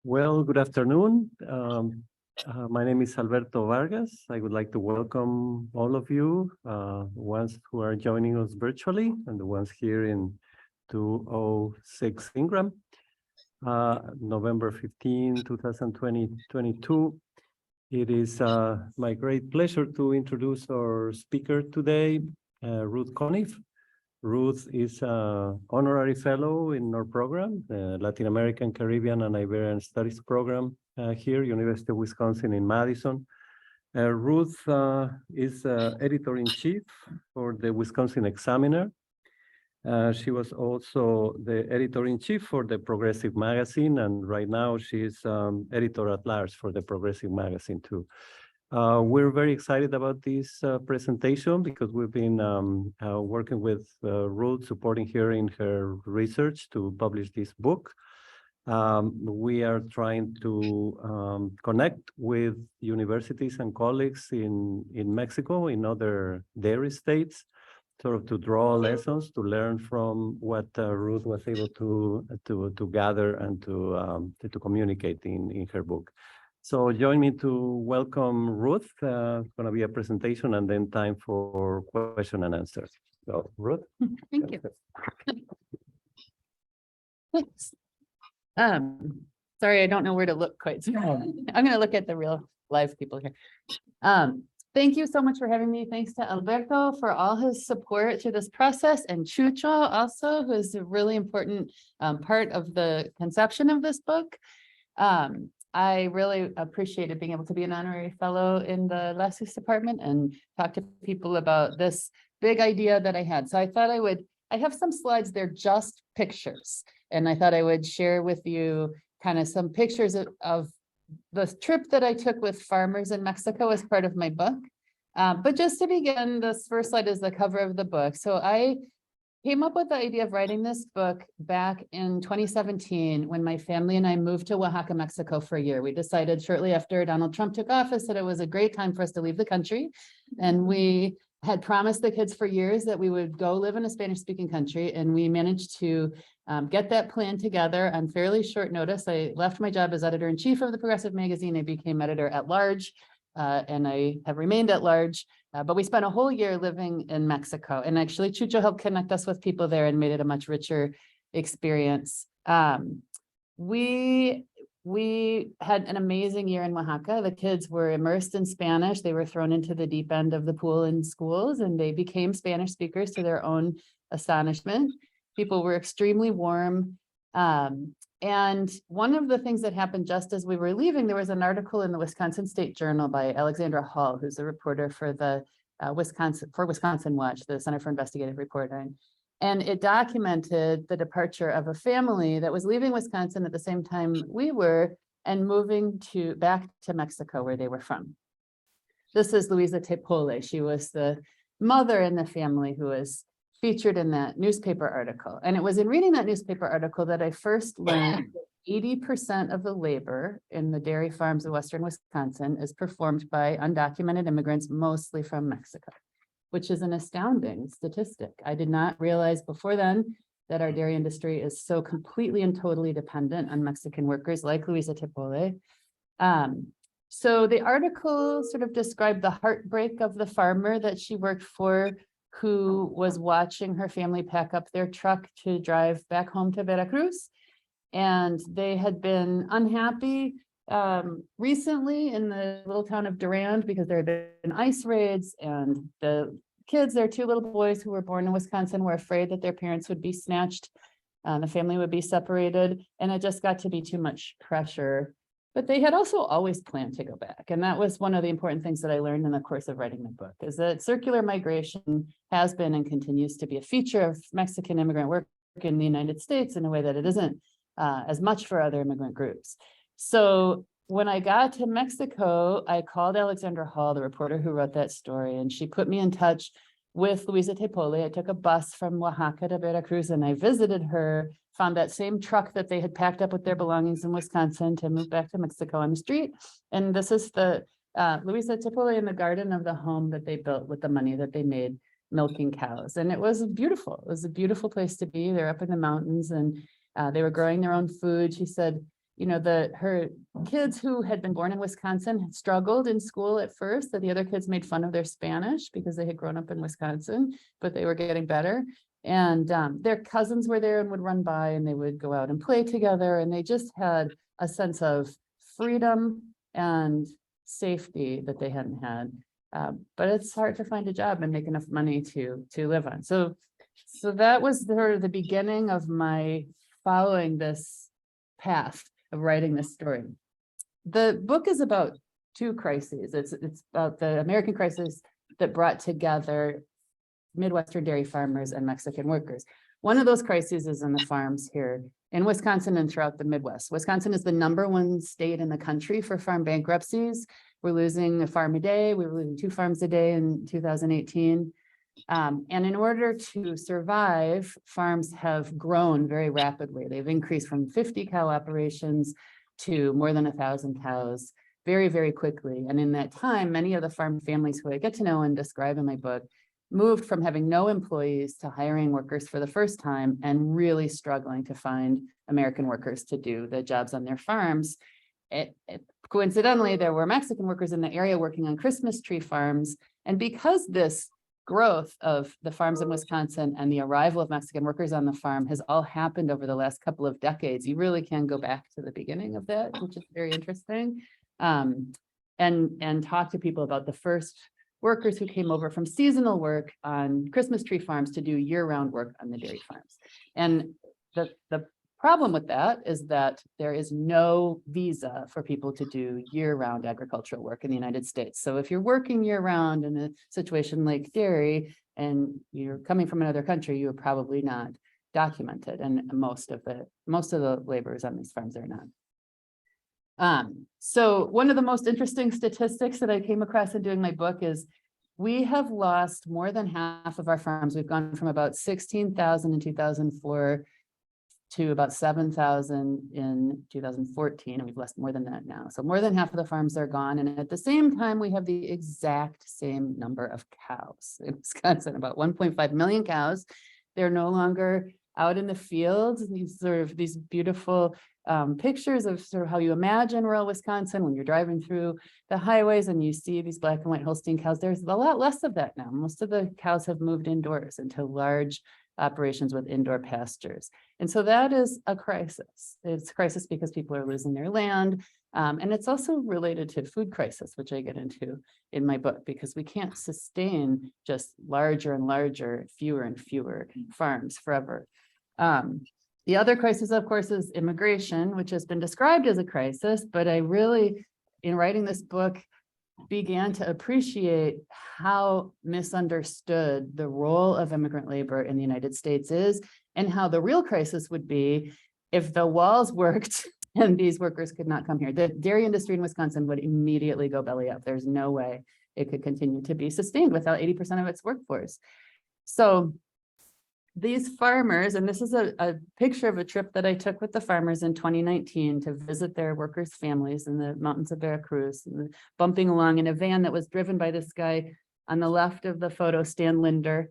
Well, good afternoon. My name is Alberto Vargas. I would like to welcome all of you, ones who are joining us virtually and the ones here in 206 Ingram, November 15, 2022. It is my great pleasure to introduce our speaker today, Ruth Conniff. Ruth is an honorary fellow in our program, the Latin American, Caribbean, and Iberian Studies program here, University of Wisconsin in Madison. Ruth is editor-in-chief for the Wisconsin Examiner. She was also the editor-in-chief for the Progressive magazine, and right now she's editor-at-large for the Progressive magazine too. We're very excited about this presentation because we've been working with Ruth, supporting her in her research to publish this book. We are trying to connect with universities and colleagues in Mexico, in other dairy states, sort of to draw lessons, to learn from what Ruth was able to gather and to communicate in her book. So join me to welcome Ruth. It's going to be a presentation and then time for question and answers. So Ruth. Thank you. Thanks. Sorry, I don't know where to look quite. So I'm going to look at the real live people here. Thank you so much for having me. Thanks to Alberto for all his support through this process, and Chucho also, who is a really important part of the conception of this book. I really appreciated being able to be an honorary fellow in the LACIS department and talk to people about this big idea that I had. So I thought I have some slides, they're just pictures. And I thought I would share with you kind of some pictures of the trip that I took with farmers in Mexico as part of my book. But just to begin, this first slide is the cover of the book. So I came up with the idea of writing this book back in 2017 when my family and I moved to Oaxaca, Mexico for a year. We decided shortly after Donald Trump took office that it was a great time for us to leave the country. And we had promised the kids for years that we would go live in a Spanish-speaking country. And we managed to get that plan together on fairly short notice. I left my job as editor-in-chief of the Progressive magazine. I became editor-at-large. And I have remained at large, but we spent a whole year living in Mexico. And actually, Chucho helped connect us with people there and made it a much richer experience. We had an amazing year in Oaxaca. The kids were immersed in Spanish. They were thrown into the deep end of the pool in schools, and they became Spanish speakers to their own astonishment. People were extremely warm. And one of the things that happened just as we were leaving, there was an article in the Wisconsin State Journal by Alexandra Hall, who's a reporter for the Wisconsin Watch, the Center for Investigative Reporting. And it documented the departure of a family that was leaving Wisconsin at the same time we were and moving back to Mexico, where they were from. This is Luisa Tepole. She was the mother in the family who was featured in that newspaper article. And it was in reading that newspaper article that I first learned that 80% of the labor in the dairy farms of Western Wisconsin is performed by undocumented immigrants, mostly from Mexico, which is an astounding statistic. I did not realize before then that our dairy industry is so completely and totally dependent on Mexican workers like Luisa Tepole. So the article sort of described the heartbreak of the farmer that she worked for, who was watching her family pack up their truck to drive back home to Veracruz. And they had been unhappy recently in the little town of Durand because there had been ice raids, and the kids, their two little boys who were born in Wisconsin, were afraid that their parents would be snatched, the family would be separated, and it just got to be too much pressure. But they had also always planned to go back. And that was one of the important things that I learned in the course of writing the book, is that circular migration has been and continues to be a feature of Mexican immigrant work in the United States in a way that it isn't as much for other immigrant groups. So when I got to Mexico, I called Alexandra Hall, the reporter who wrote that story, and she put me in touch with Luisa Tepole. I took a bus from Oaxaca to Veracruz, and I visited her, found that same truck that they had packed up with their belongings in Wisconsin to move back to Mexico on the street. And this is the Luisa Tepole in the garden of the home that they built with the money that they made milking cows. And it was beautiful. It was a beautiful place to be. They're up in the mountains, and they were growing their own food. She said, her kids who had been born in Wisconsin had struggled in school at first, that the other kids made fun of their Spanish because they had grown up in Wisconsin, but they were getting better. And their cousins were there and would run by, and they would go out and play together. And they just had a sense of freedom and safety that they hadn't had. But it's hard to find a job and make enough money to live on. So that was sort of the beginning of my following this path of writing this story. The book is about two crises. It's about the American crisis that brought together Midwestern dairy farmers and Mexican workers. One of those crises is in the farms here in Wisconsin and throughout the Midwest. Wisconsin is the #1 state in the country for farm bankruptcies. We're losing a farm a day. We were losing 2 farms a day in 2018. And in order to survive, farms have grown very rapidly. They've increased from 50 cow operations to more than 1,000 cows very, very quickly. And in that time, many of the farm families who I get to know and describe in my book moved from having no employees to hiring workers for the first time and really struggling to find American workers to do the jobs on their farms. Coincidentally, there were Mexican workers in the area working on Christmas tree farms. And because this growth of the farms in Wisconsin and the arrival of Mexican workers on the farm has all happened over the last couple of decades, you really can go back to the beginning of that, which is very interesting, and talk to people about the first workers who came over from seasonal work on Christmas tree farms to do year-round work on the dairy farms. And the problem with that is that there is no visa for people to do year-round agricultural work in the United States. So if you're working year-round in a situation like dairy and you're coming from another country, you are probably not documented, and most of the laborers on these farms are not. So one of the most interesting statistics that I came across in doing my book is we have lost more than half of our farms. We've gone from about 16,000 in 2004 to about 7,000 in 2014, and we've lost more than that now. So more than half of the farms are gone. And at the same time, we have the exact same number of cows in Wisconsin, about 1.5 million cows. They're no longer out in the fields, these beautiful pictures of sort of how you imagine rural Wisconsin when you're driving through the highways and you see these black and white Holstein cows. There's a lot less of that now. Most of the cows have moved indoors into large operations with indoor pastures. And so that is a crisis. It's a crisis because people are losing their land. And it's also related to food crisis, which I get into in my book, because we can't sustain just larger and larger, fewer and fewer farms forever. The other crisis, of course, is immigration, which has been described as a crisis, but I really, in writing this book, began to appreciate how misunderstood the role of immigrant labor in the United States is, and how the real crisis would be if the walls worked and these workers could not come here. The dairy industry in Wisconsin would immediately go belly up. There's no way it could continue to be sustained without 80% of its workforce. So these farmers, and this is a picture of a trip that I took with the farmers in 2019 to visit their workers' families in the mountains of Veracruz, and bumping along in a van that was driven by this guy on the left of the photo, Stan Linder,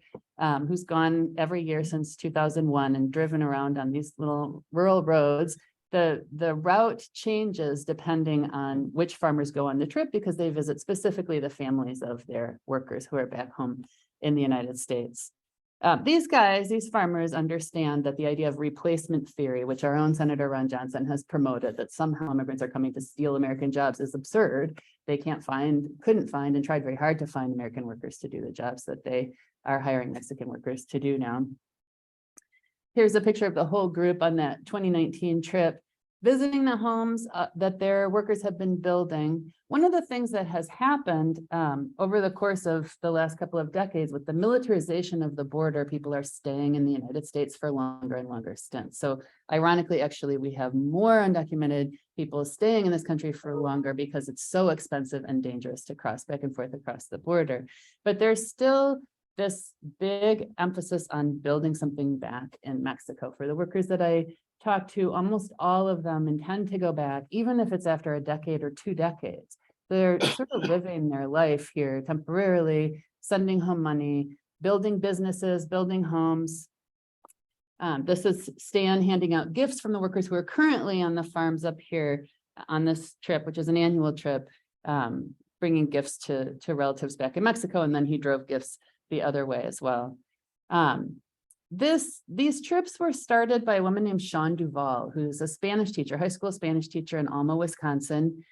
who's gone every year since 2001 and driven around on these little rural roads. The route changes depending on which farmers go on the trip, because they visit specifically the families of their workers who are back home in the United States. These farmers understand that the idea of replacement theory, which our own Senator Ron Johnson has promoted, that somehow immigrants are coming to steal American jobs, is absurd. They couldn't find, and tried very hard to find American workers to do the jobs that they are hiring Mexican workers to do now. Here's a picture of the whole group on that 2019 trip, visiting the homes that their workers have been building. One of the things that has happened over the course of the last couple of decades with the militarization of the border, people are staying in the United States for longer and longer stints. So ironically, actually, we have more undocumented people staying in this country for longer because it's so expensive and dangerous to cross back and forth across the border. But there's still this big emphasis on building something back in Mexico. For the workers that I talked to, almost all of them intend to go back, even if it's after a decade or 2 decades. They're sort of living their life here temporarily, sending home money, building businesses, building homes. This is Stan handing out gifts from the workers who are currently on the farms up here on this trip, which is an annual trip, bringing gifts to relatives back in Mexico, and then he drove gifts the other way as well. These trips were started by a woman named Shawn Duval, who's a Spanish teacher, high school Spanish teacher in Alma, Wisconsin,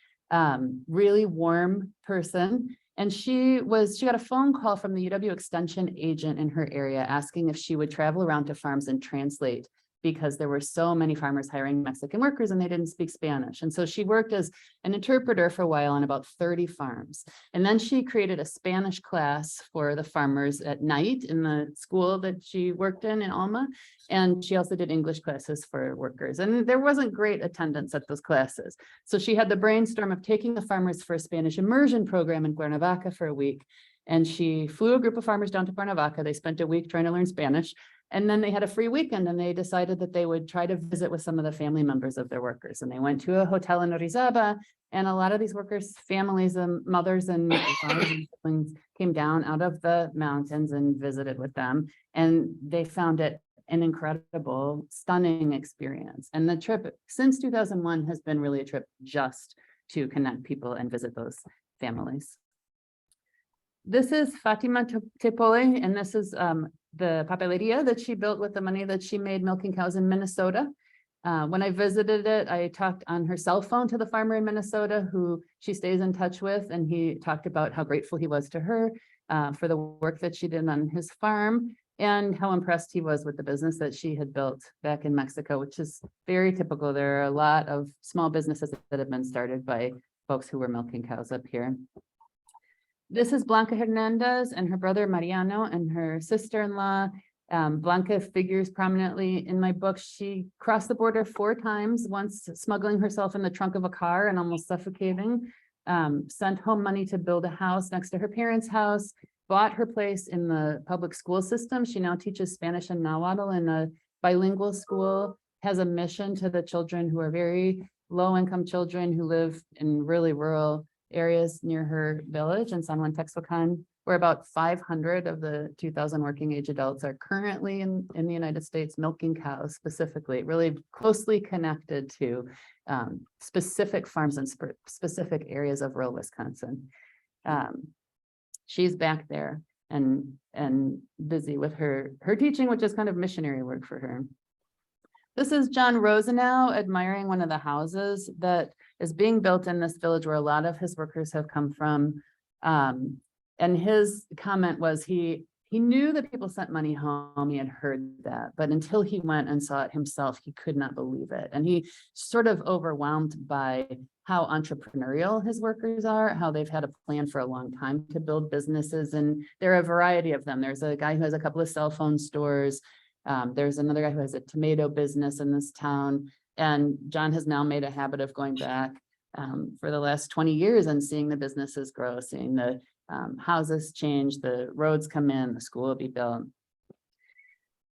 really warm person. And she got a phone call from the UW Extension agent in her area asking if she would travel around to farms and translate, because there were so many farmers hiring Mexican workers and they didn't speak Spanish. And so she worked as an interpreter for a while on about 30 farms. And then she created a Spanish class for the farmers at night in the school that she worked in Alma. And she also did English classes for workers. And there wasn't great attendance at those classes. So she had the brainstorm of taking the farmers for a Spanish immersion program in Cuernavaca for a week. And she flew a group of farmers down to Cuernavaca. They spent a week trying to learn Spanish. And then they had a free weekend and they decided that they would try to visit with some of the family members of their workers. And they went to a hotel in Orizaba, and a lot of these workers' families and mothers and fathers and siblings came down out of the mountains and visited with them. And they found it an incredible, stunning experience. And the trip since 2001 has been really a trip just to connect people and visit those families. This is Fatima Tepole, and this is the papeleria that she built with the money that she made milking cows in Minnesota. When I visited it, I talked on her cell phone to the farmer in Minnesota who she stays in touch with, and he talked about how grateful he was to her for the work that she did on his farm and how impressed he was with the business that she had built back in Mexico, which is very typical. There are a lot of small businesses that have been started by folks who were milking cows up here. This is Blanca Hernandez and her brother Mariano and her sister-in-law. Blanca figures prominently in my book. She crossed the border 4 times, once smuggling herself in the trunk of a car and almost suffocating, sent home money to build a house next to her parents' house, bought her place in the public school system. She now teaches Spanish and Nahuatl in a bilingual school, has a mission to the children who are very low-income children who live in really rural areas near her village in San Juan Texocan, where about 500 of the 2,000 working age adults are currently in the United States milking cows, specifically, really closely connected to specific farms and specific areas of rural Wisconsin. She's back there and busy with her teaching, which is kind of missionary work for her. This is John Rosenau admiring one of the houses that is being built in this village where a lot of his workers have come from. And his comment was he knew that people sent money home, he had heard that, but until he went and saw it himself, he could not believe it. And he sort of overwhelmed by how entrepreneurial his workers are, how they've had a plan for a long time to build businesses. And there are a variety of them. There's a guy who has a couple of cell phone stores. There's another guy who has a tomato business in this town. And John has now made a habit of going back for the last 20 years and seeing the businesses grow, seeing the houses change, the roads come in, the school will be built.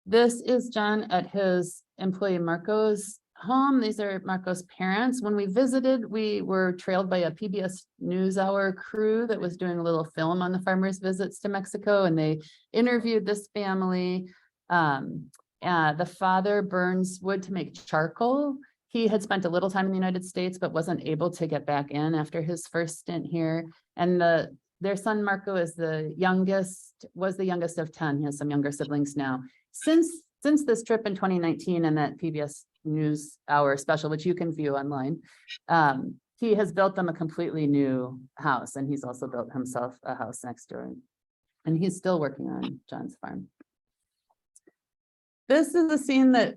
This is John at his employee Marco's home. These are Marco's parents. When we visited, we were trailed by a PBS NewsHour crew that was doing a little film on the farmers' visits to Mexico, and they interviewed this family. The father burns wood to make charcoal. He had spent a little time in the United States, but wasn't able to get back in after his first stint here. And their son Marco was the youngest of 10. He has some younger siblings now. Since this trip in 2019 and that PBS NewsHour special, which you can view online, he has built them a completely new house, and he's also built himself a house next door. And he's still working on John's farm. This is a scene that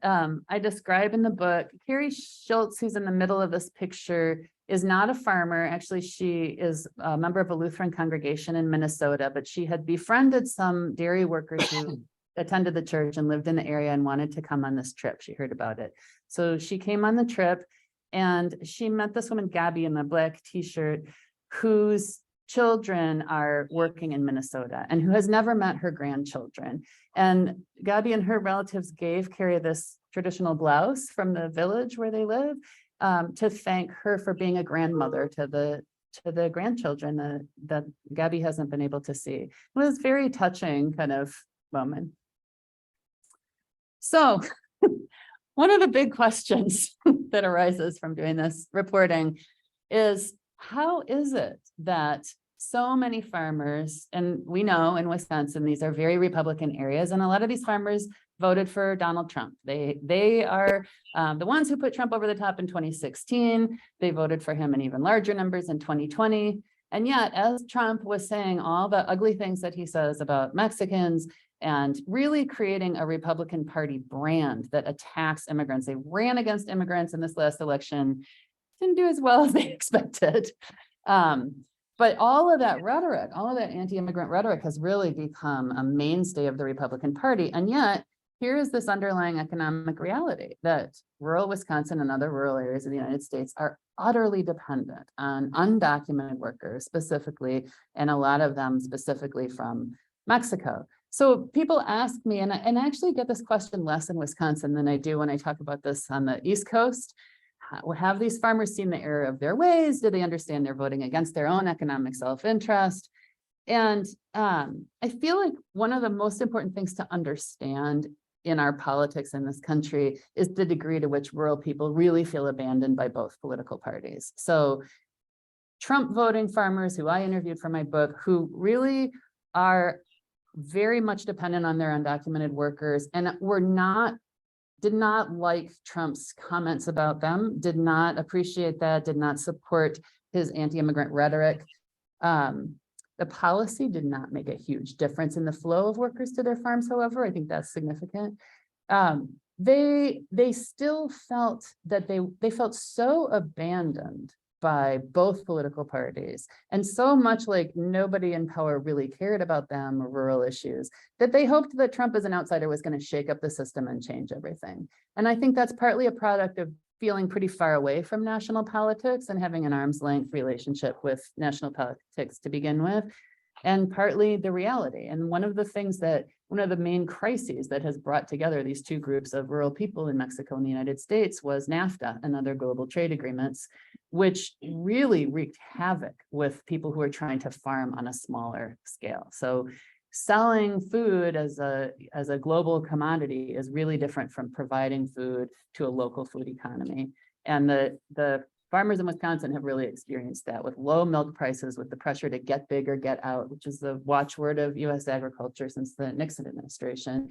I describe in the book. Carrie Schultz, who's in the middle of this picture, is not a farmer. Actually, she is a member of a Lutheran congregation in Minnesota, but she had befriended some dairy workers who attended the church and lived in the area and wanted to come on this trip. She heard about it. So she came on the trip and she met this woman, Gabby, in the black t-shirt, whose children are working in Minnesota and who has never met her grandchildren. And Gabby and her relatives gave Carrie this traditional blouse from the village where they live to thank her for being a grandmother to the grandchildren that Gabby hasn't been able to see. It was a very touching kind of moment. So one of the big questions that arises from doing this reporting is, how is it that so many farmers, and we know in Wisconsin, these are very Republican areas, and a lot of these farmers voted for Donald Trump. They are the ones who put Trump over the top in 2016. They voted for him in even larger numbers in 2020. And yet, as Trump was saying all the ugly things that he says about Mexicans and really creating a Republican Party brand that attacks immigrants, they ran against immigrants in this last election, didn't do as well as they expected. But all of that rhetoric, all of that anti-immigrant rhetoric has really become a mainstay of the Republican Party. And yet, here is this underlying economic reality that rural Wisconsin and other rural areas of the United States are utterly dependent on undocumented workers specifically, and a lot of them specifically from Mexico. So people ask me, and I actually get this question less in Wisconsin than I do when I talk about this on the East Coast. Have these farmers seen the error of their ways? Do they understand they're voting against their own economic self-interest? And I feel like one of the most important things to understand in our politics in this country is the degree to which rural people really feel abandoned by both political parties. So Trump voting farmers who I interviewed for my book, who really are very much dependent on their undocumented workers and did not like Trump's comments about them, did not appreciate that, did not support his anti-immigrant rhetoric. The policy did not make a huge difference in the flow of workers to their farms, however. I think that's significant. They still felt that they felt so abandoned by both political parties, and so much like nobody in power really cared about them or rural issues, that they hoped that Trump as an outsider was going to shake up the system and change everything. And I think that's partly a product of feeling pretty far away from national politics and having an arm's length relationship with national politics to begin with, and partly the reality. And one of the main crises that has brought together these two groups of rural people in Mexico and the United States was NAFTA and other global trade agreements, which really wreaked havoc with people who are trying to farm on a smaller scale. So selling food as a global commodity is really different from providing food to a local food economy. And the farmers in Wisconsin have really experienced that with low milk prices, with the pressure to get big or get out, which is the watchword of US agriculture since the Nixon administration.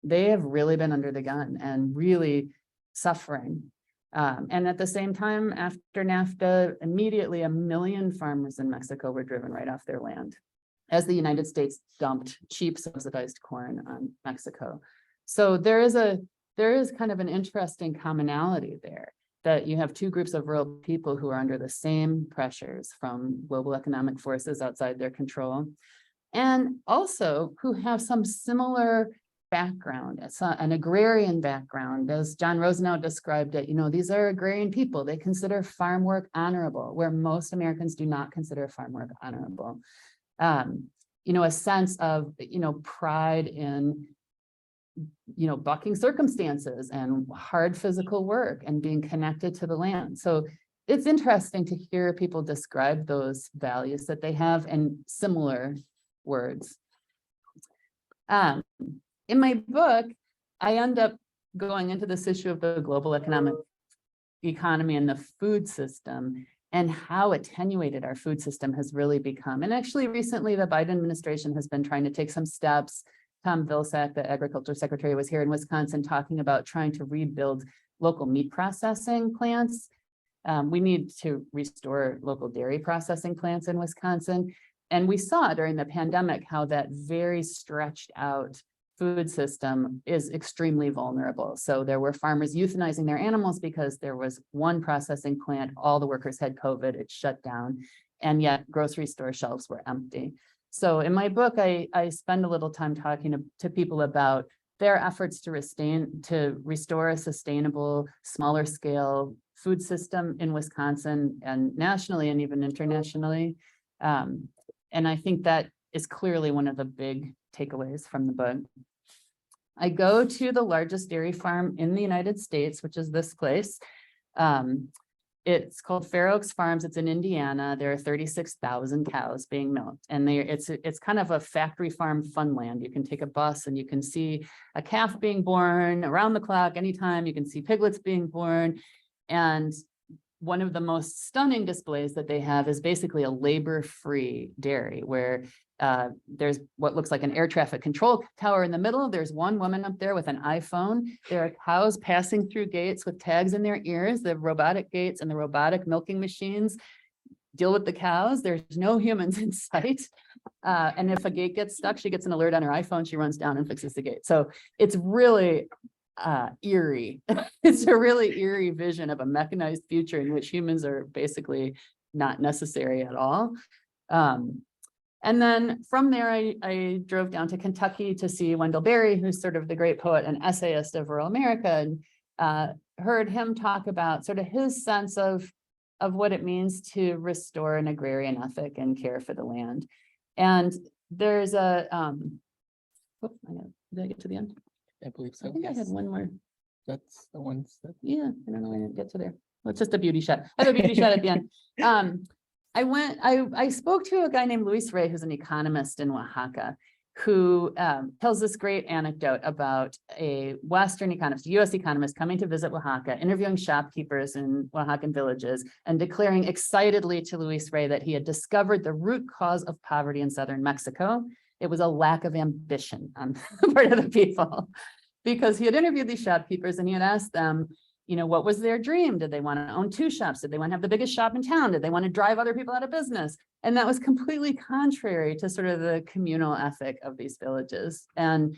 They have really been under the gun and really suffering. And at the same time, after NAFTA, immediately 1 million farmers in Mexico were driven right off their land as the United States dumped cheap subsidized corn on Mexico. So there is kind of an interesting commonality there, that you have two groups of rural people who are under the same pressures from global economic forces outside their control, and also who have some similar background, an agrarian background. As John Rosenau described it, these are agrarian people. They consider farm work honorable, where most Americans do not consider farm work honorable. A sense of, pride in, bucking circumstances and hard physical work and being connected to the land. So it's interesting to hear people describe those values that they have in similar words. In my book, I end up going into this issue of the global economy and the food system, and how attenuated our food system has really become. And actually recently, the Biden administration has been trying to take some steps. Tom Vilsack, the agriculture secretary, was here in Wisconsin talking about trying to rebuild local meat processing plants. We need to restore local dairy processing plants in Wisconsin. And we saw during the pandemic how that very stretched out food system is extremely vulnerable. So there were farmers euthanizing their animals because there was one processing plant, all the workers had COVID, it shut down, and yet grocery store shelves were empty. So in my book, I spend a little time talking to people about their efforts to restore a sustainable, smaller scale food system in Wisconsin and nationally and even internationally. And I think that is clearly one of the big takeaways from the book. I go to the largest dairy farm in the United States, which is this place. It's called Fair Oaks Farms. It's in Indiana. There are 36,000 cows being milked, and it's kind of a factory farm funland. You can take a bus and you can see a calf being born around the clock anytime. You can see piglets being born. And one of the most stunning displays that they have is basically a labor-free dairy where there's what looks like an air traffic control tower in the middle. There's one woman up there with an iPhone. There are cows passing through gates with tags in their ears. The robotic gates and the robotic milking machines deal with the cows. There's no humans in sight. And if a gate gets stuck, she gets an alert on her iPhone. She runs down and fixes the gate. So it's really eerie. It's a really eerie vision of a mechanized future in which humans are basically not necessary at all. And then from there, I drove down to Kentucky to see Wendell Berry, who's sort of the great poet and essayist of rural America, and heard him talk about sort of his sense of what it means to restore an agrarian ethic and care for the land. And there's a, did I get to the end? I believe so. I think I had one more. That's the ones that. Yeah, I don't know, I didn't get to there. Well, it's just a beauty shot. I have a beauty shot at the end. I spoke to a guy named Luis Rey, who's an economist in Oaxaca, who tells this great anecdote about a Western economist, a US economist coming to visit Oaxaca, interviewing shopkeepers in Oaxacan villages and declaring excitedly to Luis Rey that he had discovered the root cause of poverty in southern Mexico. It was a lack of ambition on the part of the people, because he had interviewed these shopkeepers and he had asked them, you know, what was their dream? Did they want to own 2 shops? Did they want to have the biggest shop in town? Did they want to drive other people out of business? And that was completely contrary to sort of the communal ethic of these villages. And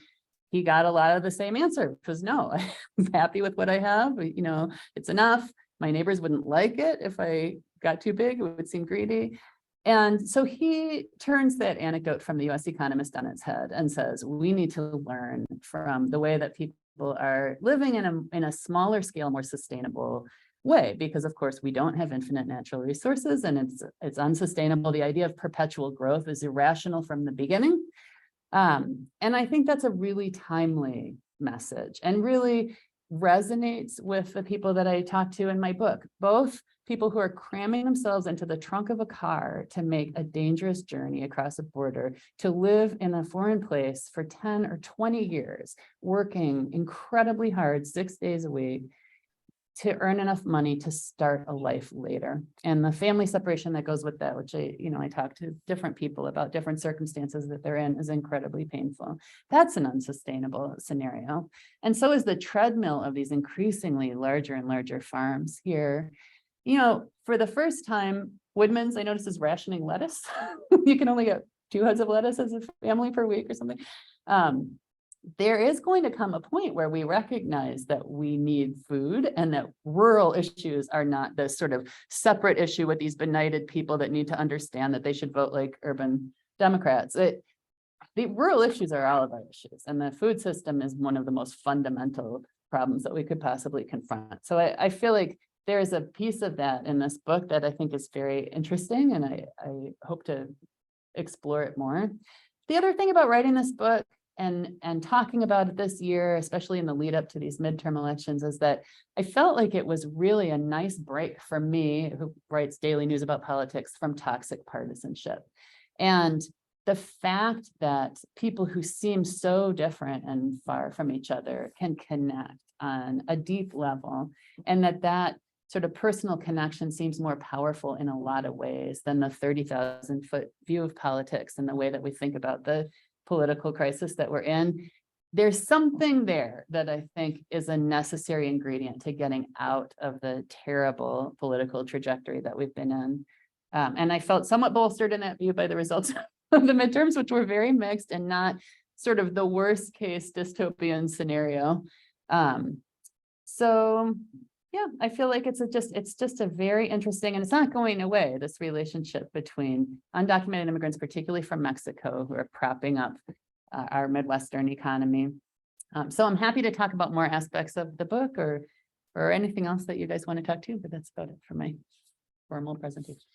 he got a lot of the same answer, which was no, I'm happy with what I have. You know, it's enough. My neighbors wouldn't like it if I got too big, it would seem greedy. And so he turns that anecdote from the US economist on its head and says, we need to learn from the way that people are living in a smaller scale, more sustainable way, because of course we don't have infinite natural resources and it's unsustainable. The idea of perpetual growth is irrational from the beginning. And I think that's a really timely message and really resonates with the people that I talk to in my book, both people who are cramming themselves into the trunk of a car to make a dangerous journey across a border, to live in a foreign place for 10 or 20 years, working incredibly hard 6 days a week to earn enough money to start a life later. And the family separation that goes with that, which I talk to different people about different circumstances that they're in, is incredibly painful. That's an unsustainable scenario. And so is the treadmill of these increasingly larger and larger farms here. You know, for the first time, Woodman's, I noticed, is rationing lettuce. You can only get 2 heads of lettuce as a family per week or something. There is going to come a point where we recognize that we need food and that rural issues are not this sort of separate issue with these benighted people that need to understand that they should vote like urban Democrats. The rural issues are all of our issues, and the food system is one of the most fundamental problems that we could possibly confront. So I feel like there is a piece of that in this book that I think is very interesting, and I hope to explore it more. The other thing about writing this book and talking about it this year, especially in the lead up to these midterm elections, is that I felt like it was really a nice break for me, who writes daily news about politics, from toxic partisanship. And the fact that people who seem so different and far from each other can connect on a deep level, and that sort of personal connection seems more powerful in a lot of ways than the 30,000-foot view of politics and the way that we think about the political crisis that we're in. There's something there that I think is a necessary ingredient to getting out of the terrible political trajectory that we've been in. And I felt somewhat bolstered in that view by the results of the midterms, which were very mixed and not sort of the worst case dystopian scenario. So yeah, I feel like it's just a very interesting, and it's not going away, this relationship between undocumented immigrants, particularly from Mexico, who are propping up our Midwestern economy. So I'm happy to talk about more aspects of the book or anything else that you guys want to talk to, but that's about it for my formal presentation.